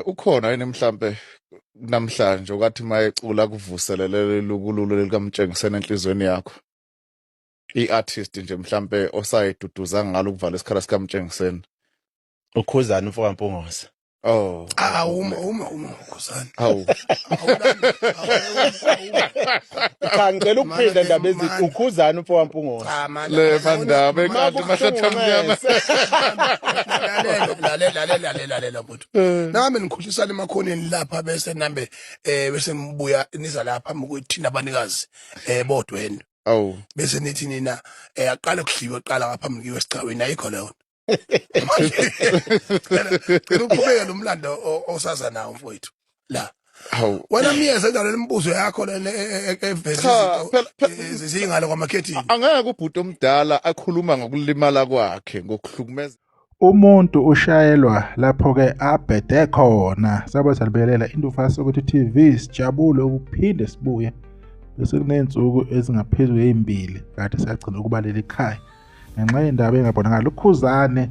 Ukhona yini mhlambe namhlanje okathi mayecula kuvuselelele lokululo likaMtshengiseni enhlizweni yakho? I-artist nje mhlambe osayiduduza ngalo ukuvala isikhala sikaMtshengiseni. Ukhuzani mfoka Mpungose. Oh, uma ukhosana. hawu. Cha ngicela ukuphinda indaba ezithi ukhuzani mfoka Mpungose. Cha manje. Le mandaba ekanti mashata mnyama. Lalela mfuthu. Nami nikhuhlisana emakhoneni lapha bese nambe bese ngibuya niza lapha ngokuthina abanikazi bodwena. Awu. Bese nithi nina aqala kuhliwe qala ngaphambi kiwe sicaweni ayikho leyo. Uqhubeka nomlando osaza nawo mfowethu. La. Hawu. Wena miyeza njalo lembuzo yakho lena evezi zingalo kwamarketing. Angeke ubhuti omdala akhuluma ngokulimala kwakhe ngokuhlukumeza. Umuntu ushayelwa lapho-ke abhede khona. Sabe salibekelela Indufasi ukuthi TV sijabule ukuphinde sibuye. Bese kuney'nsuku ezingaphezulu ey'mbili kade sayagcina ukubalela ikhaya. Ngenxa yendaba engabonakala ukhuzane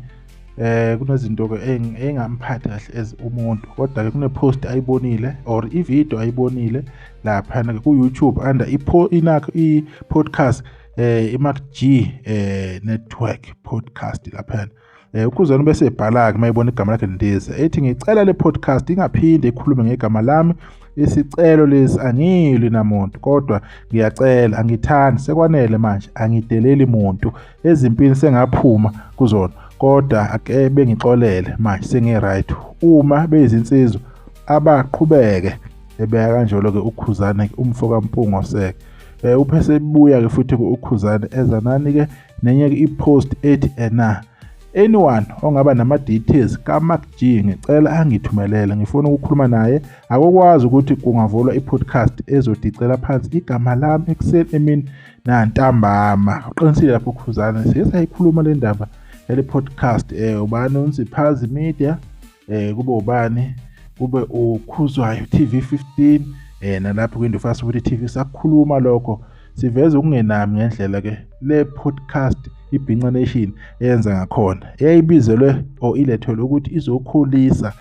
kunezinto-ke engamphathi kahle as umuntu. Kodwa-ke kune-post ayibonile or i-video ayibonile laphana ku-YouTube under i-podcast i-Mark G network podcast laphana. Ukhuzane bese ebhala-ke mayibona igama lakhe Ndiza ethi ngicela le podcast ingaphinde ikhulume ngegama lami. Isicelo lesi angilwi namuntu kodwa ngiyacela angithandi sekwanele manje angideleli muntu ezimpini sengaphuma kuzona kodwa ake bengixolele manje sengi-right uma beyizinsizwa abaqhubeke ebeka kanjalo-ke ukhuzane umfoka Mpungose uphese ebuya-ke futhi-ke ukhuzane ezanani-ke nenye-ke i-post ethi anyone ongaba nama-details kaMark G ngicela angithumelele ngifuna ukukhuluma naye akukwazi ukuthi kungavulwa i-podcast ezodicela phansi igama lami ekuseni emini nantambama uqinisile lapho ukhuzane siyayikhuluma le ndaba le podcast ubani uNsiphazi Media kube ubani kube ukhuzwayo TV15 nalapho kwindufasi ukuthi TV sakhuluma lokho siveza ukungenami ngendlela-ke le podcast iBhinqa Nation yenza ngakhona eyayibizelwe or ilethelwe ukuthi izokhulisa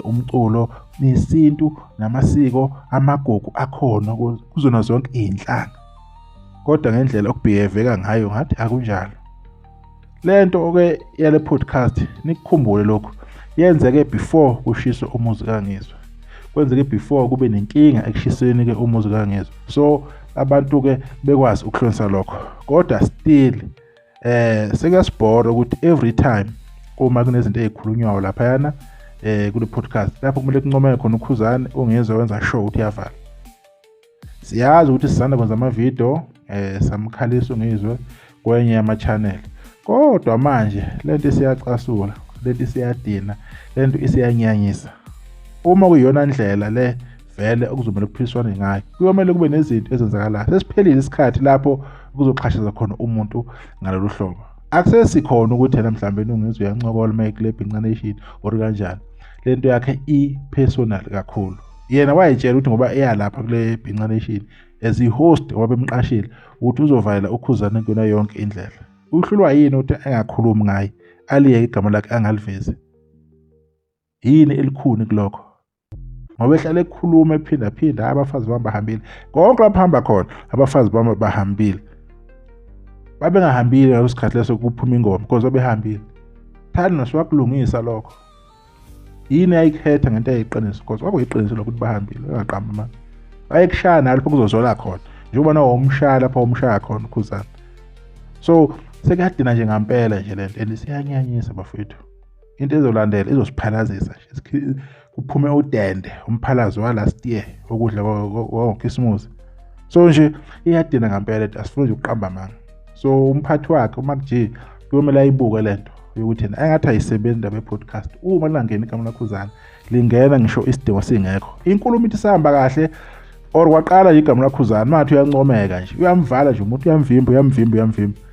umculo nesintu namasiko amagugu akhona kuzona zonke iy'nhlanga kodwa ngendlela okubeheveka ngayo ngathi akunjalo lento-ke yale podcast nikukhumbule lokhu yenzeke before kushiswe umuzi kaNgizwa kwenzeke before kube nenkinga ekushiseni-ke umuzi kaNgizwa so abantu-ke bekwazi ukuhlonisa lokho kodwa still sekuyasibhora ukuthi every time uma kunezinto ey'khulunywayo laphayana kule podcast lapho kumele kuncomeke khona ukhuzane ongezwe wenza show ukuthi yavala siyazi ukuthi sisanda kwenza amavidiyo samkhalisa ongezwe kwenye yama-channel kodwa manje lento isiyacasula lento isiyadina lento isiyanyanyisa uma kuyiyona ndlela le vele okuzomela kuphiliswane ngayo kuyomele kube nezinto ezenzakalayo sesiphelile isikhathi lapho kuzoxhashaza khona umuntu ngalolu hlobo akusesikhona ukuthi yena mhlawumbe ungezwe uyancokola mayekule Bhinqa Nation or kanjani lento yakhe i-personal kakhulu yena wayitshela ukuthi ngoba eyalapha kule Bhinqa Nation as i-host wabemqashile ukuthi uzovala ukhuzane kuyona yonke indlela uhlulwa yini ukuthi engakhulumi ngaye aliyeke igama lakhe angalivezi yini elikhuni kulokho ngoba ehlale ekhuluma ephinda abafazi bami bahambile konke lapho hamba khona abafazi bami bahambile babengahambile ngalesikhathi leso kuphuma ingoma because babehambile thani nosiwakulungisa lokho yini ayikhetha ngento eyiqiniso because kwakuyiqiniso lokuthi bahambile engaqamba manje bayekushaya nalapho kuzozola khona njengoba nawo umshaya lapho umshaya khona ukhuzana so sekuyadina nje ngampela nje lento andisiyanyanyisa bafethu into ezolandela izosiphalazisa kuphume udende umphalazo wa last year okudla kwaKhisimusi so nje iyadina ngampela asifuni nje ukuqamba manga so umphathi wakhe uMark G kuyomela ayibuke lento ukuthi yena engathi ayisebenzi indaba ye-podcast uma lingangena igama lakhuzana lingena ngisho isidingo singekho inkulumo ithi sahamba kahle or kwaqala nje igama lakhuzana mathi uyancomeka nje uyamvala nje umuntu uyamvimba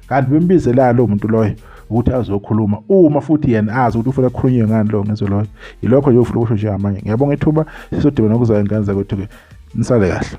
kanti bembizela lo muntu loyo ukuthi azokhuluma uma futhi yena azi ukuthi ufuna ukukhulunywa ngani lo ngezo loyo yilokho nje ufuna ukusho nje amanye ngiyabonga ithuba sisodibana nokuzayo ingane zakwethu ke nisale kahle.